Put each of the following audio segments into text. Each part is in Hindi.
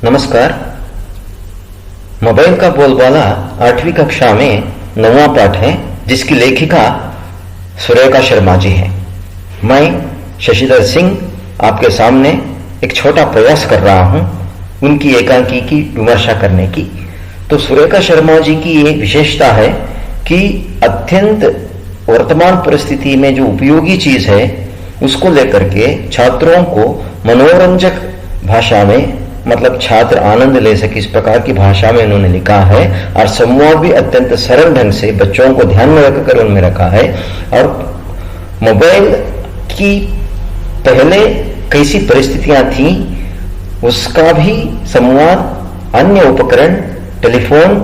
नमस्कार। मोबाइल का बोलबाला 8वीं कक्षा में 9वां पाठ है, जिसकी लेखिका सुरेखा शर्मा जी है। मैं शशिधर सिंह आपके सामने एक छोटा प्रयास कर रहा हूं उनकी एकांकी की विमर्शा करने की। तो सुरेखा शर्मा जी की ये विशेषता है कि अत्यंत वर्तमान परिस्थिति में जो उपयोगी चीज है उसको लेकर के छात्रों को मनोरंजक भाषा में, मतलब छात्र आनंद ले सके इस प्रकार की भाषा में उन्होंने लिखा है, और संवाद भी अत्यंत सरल ढंग से बच्चों को ध्यान में रखकर उनमें रखा है। और मोबाइल की पहले कैसी परिस्थितियां थी उसका भी संवाद अन्य उपकरण, टेलीफोन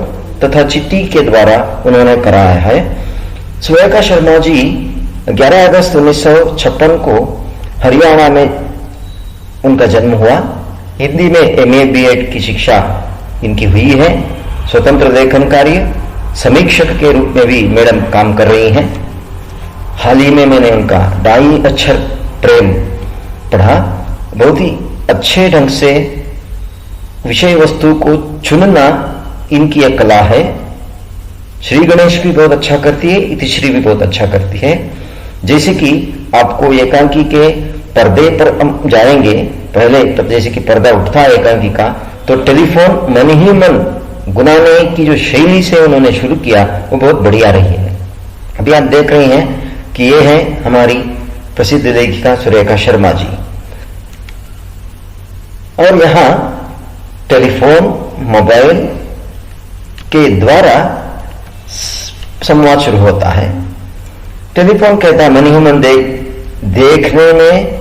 तथा चिट्ठी के द्वारा उन्होंने कराया है। सुरेखा शर्मा जी 11 अगस्त 1956 को हरियाणा में उनका जन्म हुआ। हिंदी में MA B.Ed की शिक्षा इनकी हुई है। स्वतंत्र लेखन कार्य समीक्षक के रूप में भी मैडम काम कर रही हैं। हाल ही में मैंने उनका ढाई अक्षर प्रेम पढ़ा। बहुत ही अच्छे ढंग से विषय वस्तु को चुनना इनकी एक कला है। श्री गणेश भी बहुत अच्छा करती है, इतिश्री भी बहुत अच्छा करती है। जैसे कि आपको एकांकी के पर्दे पर हम जाएंगे, पहले जैसे कि पर्दा उठता है एकांकी का, तो टेलीफोन मन ही मन गुनाने की जो शैली से उन्होंने शुरू किया वो बहुत बढ़िया रही है। अभी आप देख रहे हैं कि ये है हमारी प्रसिद्ध लेखिका सुरेखा शर्मा जी। और यहां टेलीफोन, मोबाइल के द्वारा संवाद शुरू होता है। टेलीफोन कहता है मन ही मन देखने में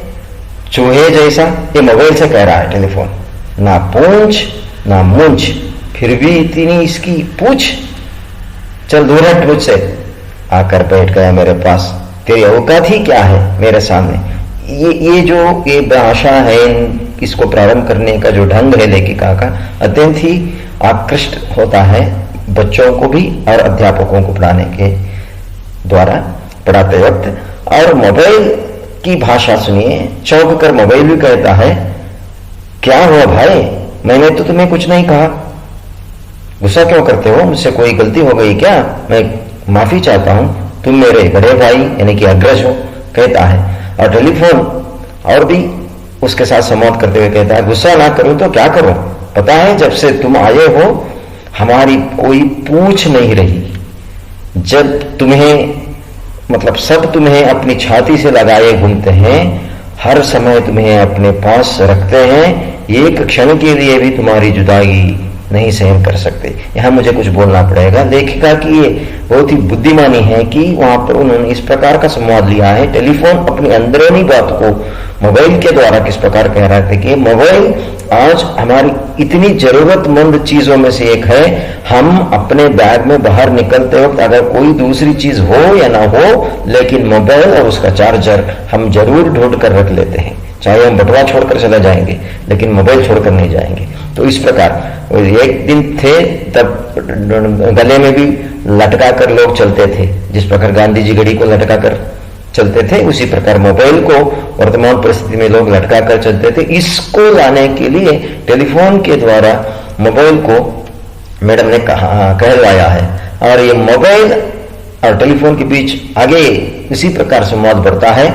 चूहे जैसा, ये मोबाइल से कह रहा है टेलीफोन। ना पूंछ ना मूंछ, फिर भी इतनी इसकी पूछ, चल दूर हट मुझसे, आकर बैठ गया मेरे पास, तेरी औकात ही क्या है मेरे सामने। ये जो ये भाषा है, इसको प्रारंभ करने का जो ढंग है लेखिका का, अत्यंत ही आकृष्ट होता है बच्चों को भी और अध्यापकों को पढ़ाने के द्वारा, पढ़ाते वक्त। और मोबाइल की भाषा सुनिए, चौंक कर मोबाइल भी कहता है, क्या हुआ भाई, मैंने तो तुम्हें कुछ नहीं कहा, गुस्सा क्यों करते हो, मुझसे कोई गलती हो गई क्या, मैं माफी चाहता हूं, तुम मेरे बड़े भाई यानी कि अग्रज हो, कहता है। और टेलीफोन और भी उसके साथ संवाद करते हुए कहता है, गुस्सा ना करूं तो क्या करूं, पता है जब से तुम आए हो हमारी कोई पूछ नहीं रही, जब तुम्हें मतलब सब तुम्हें अपनी छाती से लगाए घूमते हैं, हर समय तुम्हें अपने पास रखते हैं, एक क्षण के लिए भी तुम्हारी जुदाई नहीं सहन कर सकते। यहां मुझे कुछ बोलना पड़ेगा। लेखिका की ये बहुत ही बुद्धिमानी है कि वहां पर उन्होंने इस प्रकार का संवाद लिया है। टेलीफोन अपनी अंदरूनी बात को मोबाइल के द्वारा किस प्रकार कह रहे थे कि मोबाइल आज हमारी इतनी जरूरतमंद चीजों में से एक है। हम अपने बैग में बाहर निकलते वक्त अगर कोई दूसरी चीज हो या ना हो, लेकिन मोबाइल और उसका चार्जर हम जरूर ढूंढ कर रख लेते हैं। चाहे हम बटुआ छोड़कर चले जाएंगे लेकिन मोबाइल छोड़कर नहीं जाएंगे। तो इस प्रकार एक दिन थे तब गले में भी लटका कर लोग चलते थे, जिस प्रकार गांधी जी घड़ी को लटका कर चलते थे, उसी प्रकार मोबाइल को वर्तमान परिस्थिति में लोग लटका कर चलते थे। इसको लाने के लिए टेलीफोन के द्वारा मोबाइल को मैडम ने कहलाया है। और ये मोबाइल और टेलीफोन के बीच आगे इसी प्रकार संवाद बढ़ता है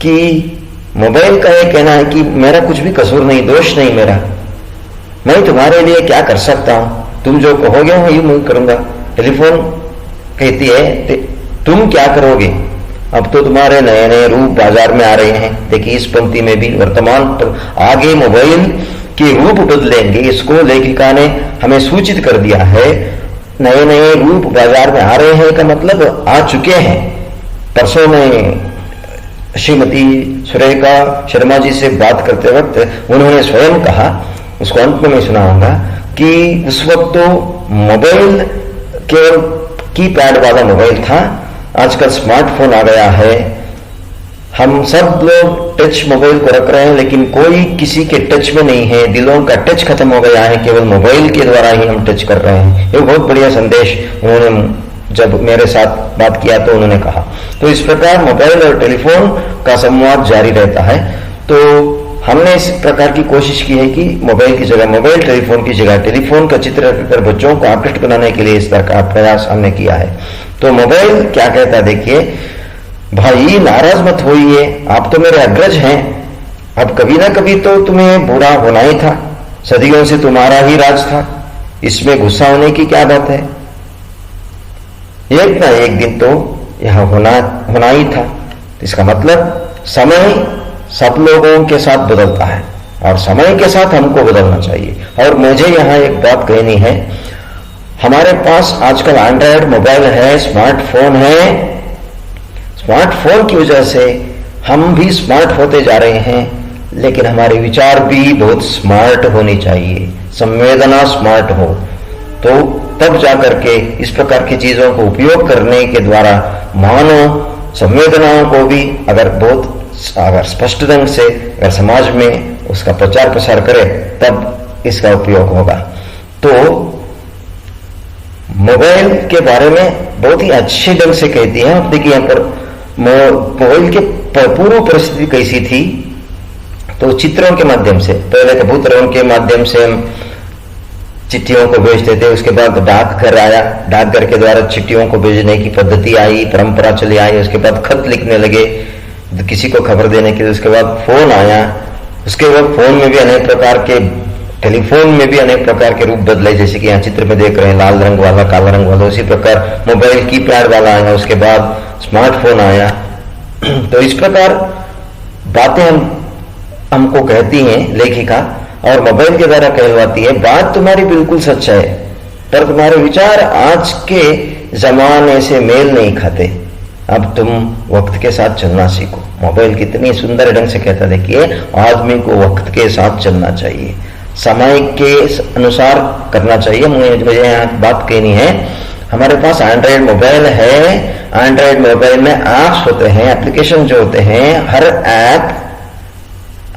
कि मोबाइल का यह कहना है कि मेरा कुछ भी कसूर नहीं, दोष नहीं मेरा, मैं तुम्हारे लिए क्या कर सकता हूं, तुम जो कहोगे वही मैं करूंगा। टेलीफोन कहती है तुम क्या करोगे, अब तो तुम्हारे नए नए रूप बाजार में आ रहे हैं। देखिए इस पंक्ति में भी वर्तमान पर आगे मोबाइल के रूप बदलेंगे, इसको लेखिका ने हमें सूचित कर दिया है। नए नए रूप बाजार में आ रहे हैं का मतलब आ चुके हैं। परसों में श्रीमती सुरेखा शर्मा जी से बात करते वक्त उन्होंने स्वयं कहा, उसको अंत में मैं सुनाऊंगा, कि उस वक्त तो मोबाइल केवल कीपैड वाला मोबाइल था, आजकल स्मार्टफोन आ गया है। हम सब लोग टच मोबाइल को रख रहे हैं लेकिन कोई किसी के टच में नहीं है, दिलों का टच खत्म हो गया है, केवल मोबाइल के द्वारा ही हम टच कर रहे हैं। ये बहुत बढ़िया संदेश उन्होंने जब मेरे साथ बात किया तो उन्होंने कहा। तो इस प्रकार मोबाइल और टेलीफोन का संवाद जारी रहता है। तो हमने इस प्रकार की कोशिश की है कि मोबाइल की जगह मोबाइल, टेलीफोन की जगह टेलीफोन का चित्र रखकर बच्चों को आकृष्ट बनाने के लिए इस तरह का प्रयास हमने किया है। तो मोबाइल क्या कहता है, देखिए भाई नाराज मत होइए, आप तो मेरे अग्रज हैं, अब कभी ना कभी तो तुम्हें बुरा होना ही था, सदियों से तुम्हारा ही राज था, इसमें गुस्सा होने की क्या बात है, एक ना एक दिन तो यह होना ही था। इसका मतलब समय सब लोगों के साथ बदलता है और समय के साथ हमको बदलना चाहिए। और मुझे यहां एक बात कहनी है, हमारे पास आजकल एंड्रॉयड मोबाइल है, स्मार्टफोन है, स्मार्टफोन की वजह से हम भी स्मार्ट होते जा रहे हैं, लेकिन हमारे विचार भी बहुत स्मार्ट होनी चाहिए, संवेदना स्मार्ट हो, तो तब जाकर के इस प्रकार की चीजों को उपयोग करने के द्वारा मानव संवेदनाओं को भी अगर स्पष्ट ढंग से अगर समाज में उसका प्रचार प्रसार करे तब इसका उपयोग होगा। तो मोबाइल के बारे में बहुत ही अच्छे ढंग से कहती है। आप देखिए यहाँ पर मोबाइल के पूर्व परिस्थिति कैसी थी, तो चित्रों के माध्यम से, पहले कबूतरों के माध्यम से हम चिट्ठियों को भेजते थे, उसके बाद डाकघर आया, डाकघर के द्वारा चिट्ठियों को भेजने की पद्धति आई, परंपरा चली आई, उसके बाद खत लिखने लगे किसी को खबर देने के लिए, उसके बाद फोन आया, उसके बाद फोन में भी अनेक प्रकार के, टेलीफोन में भी अनेक प्रकार के रूप बदले, जैसे कि यहाँ चित्र में देख रहे हैं, लाल रंग वाला, काला रंग वाला, उसी प्रकार मोबाइल कीपैड वाला आया, उसके बाद स्मार्टफोन आया। तो इस प्रकार बातें हमको कहती हैं लेखिका और मोबाइल के द्वारा कहलवाती है, बात तुम्हारी बिल्कुल सच है, पर तुम्हारे विचार आज के जमाने से मेल नहीं खाते, अब तुम वक्त के साथ चलना सीखो। मोबाइल कितनी सुंदर ढंग से कहता, देखिए आदमी को वक्त के साथ चलना चाहिए, समय के अनुसार करना चाहिए। मुझे यहाँ बात कहनी है, हमारे पास एंड्रॉयड मोबाइल है, एंड्रॉयड मोबाइल में ऐप्स होते हैं, एप्लीकेशन जो होते हैं,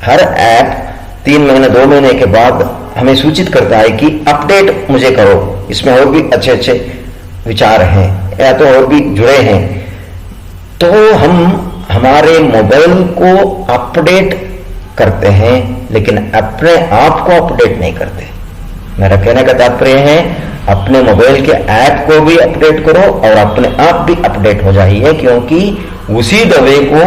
हर ऐप 3 महीने 2 महीने के बाद हमें सूचित करता है कि अपडेट मुझे करो, इसमें और भी अच्छे अच्छे विचार हैं या तो और भी जुड़े हैं। तो हम हमारे मोबाइल को अपडेट करते हैं, लेकिन अपने आप को अपडेट नहीं करते। मेरा कहने का तात्पर्य है, अपने मोबाइल के ऐप को भी अपडेट करो और अपने आप भी अपडेट हो जाइए, क्योंकि उसी दवे को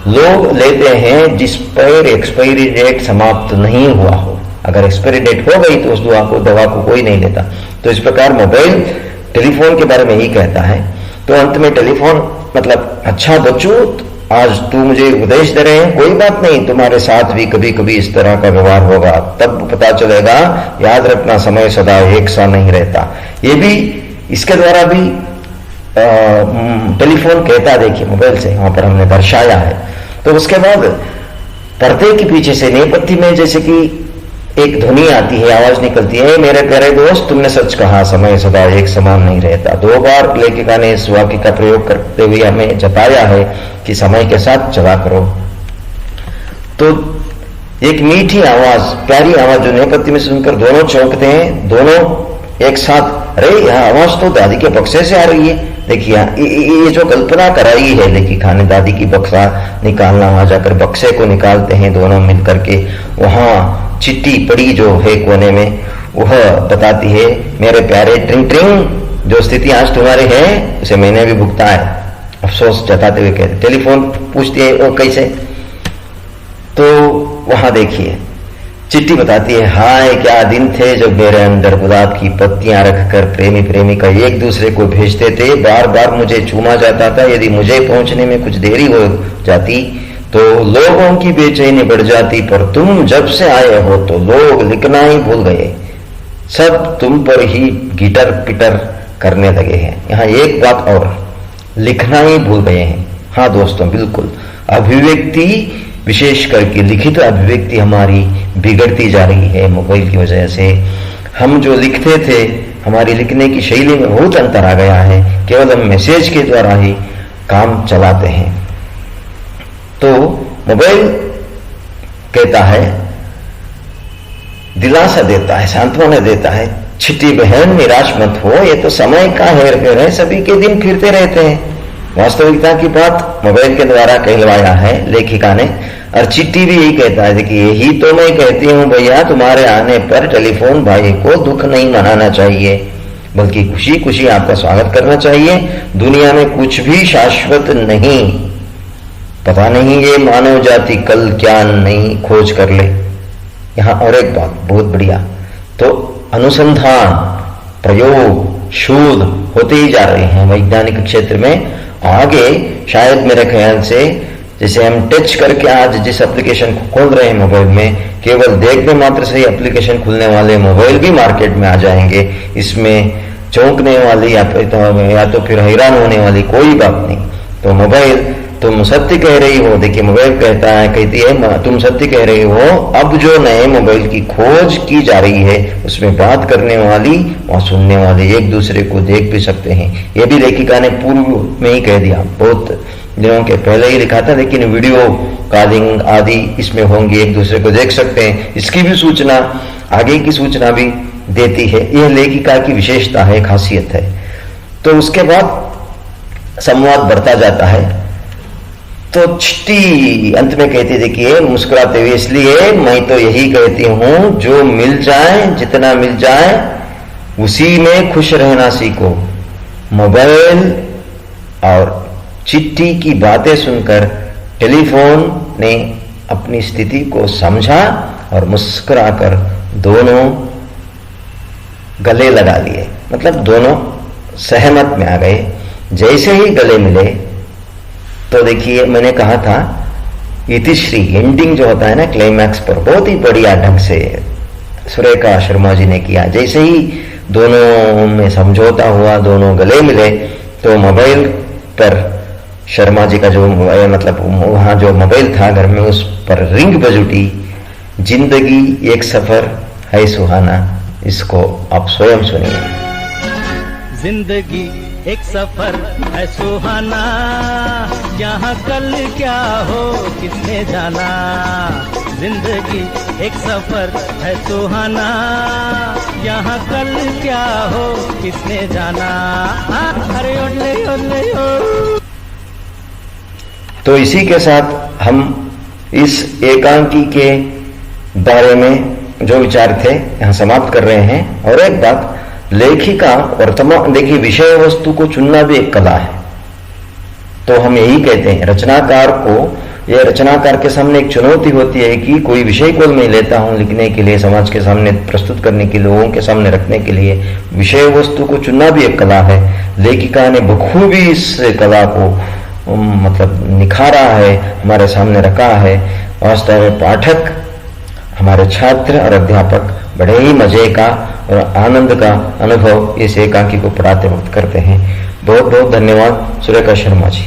लोग लेते हैं जिस पर एक्सपायरी डेट समाप्त नहीं हुआ हो। अगर एक्सपायरी डेट हो गई तो उस दवा को कोई नहीं लेता। तो इस प्रकार मोबाइल टेलीफोन के बारे में ही कहता है। तो अंत में टेलीफोन मतलब, अच्छा बच्चों आज तू मुझे उपदेश दे रहे हैं, कोई बात नहीं, तुम्हारे साथ भी कभी कभी इस तरह का व्यवहार होगा, तब पता चलेगा, याद रखना समय सदा एक सा नहीं रहता। ये भी इसके द्वारा भी टेलीफोन कहता, देखिए मोबाइल से वहां पर हमने दर्शाया है। तो उसके बाद पर्दे के पीछे से नेपथ्य में जैसे कि एक ध्वनि आती है, आवाज निकलती है, मेरे प्यारे दोस्त तुमने सच कहा, समय सदा एक समान नहीं रहता। 2 बार लेखिका ने इस वाक्य का प्रयोग करते हुए हमें जताया है कि समय के साथ चला करो। तो एक मीठी आवाज, प्यारी आवाज जो नेपथ्य में सुनकर दोनों चौंकते हैं, दोनों एक साथ, अरे यह आवाज तो दादी के बक्से से आ रही है। देखिए ये जो कल्पना कराई है लेखिका ने, दादी की बक्सा निकालना, वहां जाकर बक्से को निकालते हैं दोनों मिलकर के, वहां चिट्ठी पड़ी जो है कोने में, वह बताती है, मेरे प्यारे ट्रिंग ट्रिंग, जो स्थिति आज तुम्हारी है उसे मैंने भी भुगता है, अफसोस जताते हुए कहते। टेलीफोन पूछती है वो कैसे, तो वहां देखिए चिट्ठी बताती है, हाय क्या दिन थे जब मेरे अंदर गुलाब की पत्तियां रखकर प्रेमी प्रेमिका एक दूसरे को भेजते थे, बार बार मुझे चूमा जाता था, यदि मुझे पहुंचने में कुछ देरी हो जाती तो लोगों की बेचैनी बढ़ जाती, पर तुम जब से आए हो तो लोग लिखना ही भूल गए, सब तुम पर ही गिटर पिटर करने लगे हैं। यहाँ एक बात और, लिखना ही भूल गए हैं। हाँ दोस्तों, बिल्कुल, अभिव्यक्ति, विशेष करके लिखित अभिव्यक्ति हमारी बिगड़ती जा रही है मोबाइल की वजह से। हम जो लिखते थे, हमारी लिखने की शैली में बहुत अंतर आ गया है, केवल हम मैसेज के द्वारा ही काम चलाते हैं। तो मोबाइल कहता है, दिलासा देता है, सांत्वना देता है, छिटी बहन निराश मत हो, ये तो समय का हेर फेर है, सभी के दिन फिरते रहते हैं, वास्तविकता की बात मोबाइल के द्वारा कहलवाया है लेखिका ने, और चिट्ठी भी यही कहता है कि यही तो मैं कहती हूँ भैया, तुम्हारे आने पर टेलीफोन भाई को दुख नहीं मनाना चाहिए, बल्कि खुशी खुशी आपका स्वागत करना चाहिए। दुनिया में कुछ भी शाश्वत नहीं, पता नहीं ये मानव जाति कल क्या नहीं खोज कर ले। यहाँ और एक बात बहुत बढ़िया, तो अनुसंधान, प्रयोग, शोध होते ही जा रहे हैं वैज्ञानिक क्षेत्र में। आगे शायद मेरे ख्याल से जैसे हम टच करके आज जिस एप्लीकेशन को खोल रहे हैं मोबाइल में, केवल देखने मात्र से ही एप्लीकेशन खुलने वाले मोबाइल भी मार्केट में आ जाएंगे। इसमें चौंकने वाली या तो फिर हैरान होने वाली कोई बात नहीं। तो मोबाइल, तुम सत्य कह रही हो, देखिए मोबाइल कहती है तुम सत्य कह रही हो। अब जो नए मोबाइल की खोज की जा रही है उसमें बात करने वाली और सुनने वाले एक दूसरे को देख भी सकते हैं। ये भी लेखिका ने पूर्व में ही कह दिया, बहुत दिनों के पहले ही लिखा था, लेकिन वीडियो कॉलिंग आदि इसमें होंगे, एक दूसरे को देख सकते हैं। इसकी भी सूचना, आगे की सूचना भी देती है। यह लेखिका की विशेषता है, खासियत है। तो उसके बाद संवाद बढ़ता जाता है। तो चिट्ठी अंत में कहती, देखिए मुस्कुराते हुए, इसलिए मैं तो यही कहती हूं, जो मिल जाए, जितना मिल जाए उसी में खुश रहना सीखो। मोबाइल और चिट्ठी की बातें सुनकर टेलीफोन ने अपनी स्थिति को समझा और मुस्कुराकर दोनों गले लगा लिए, मतलब दोनों सहमत में आ गए। जैसे ही गले मिले तो देखिए मैंने कहा था इतिश्री, एंडिंग जो होता है ना क्लाइमैक्स पर, बहुत ही बढ़िया ढंग से सुरेखा शर्मा जी ने किया। जैसे ही दोनों में समझौता हुआ, दोनों गले मिले, तो मोबाइल पर शर्मा जी का जो मतलब वहां जो मोबाइल था घर में, उस पर रिंग बज उठी, जिंदगी एक सफर है सुहाना। इसको आप स्वयं सुनिए। जिंदगी एक सफर है सुहाना, यहाँ कल क्या हो किसने जाना। जिंदगी एक सफर है सुहाना, यहाँ कल क्या हो किसने जाना। अरे ओले ओले ओ। तो इसी के साथ हम इस एकांकी के बारे में जो विचार थे यहाँ समाप्त कर रहे हैं। और एक बात, लेखिका वर्तमान, देखिए विषय वस्तु को चुनना भी एक कला है। तो हम यही कहते हैं रचनाकार को, यह रचनाकार के सामने एक चुनौती होती है कि कोई विषय को मैं लेता हूं लिखने के लिए, समाज के सामने प्रस्तुत करने के लिए, लोगों के सामने रखने के लिए, विषय वस्तु को चुनना भी एक कला है। लेखिका ने बखूबी इस कला को मतलब निखारा है, हमारे सामने रखा है। वास्तव में पाठक, हमारे छात्र और अध्यापक बड़े ही मजे का और आनंद का अनुभव इस एकांकी को पढ़ाते वक्त करते हैं। बहुत बहुत धन्यवाद सुरेखा शर्मा जी।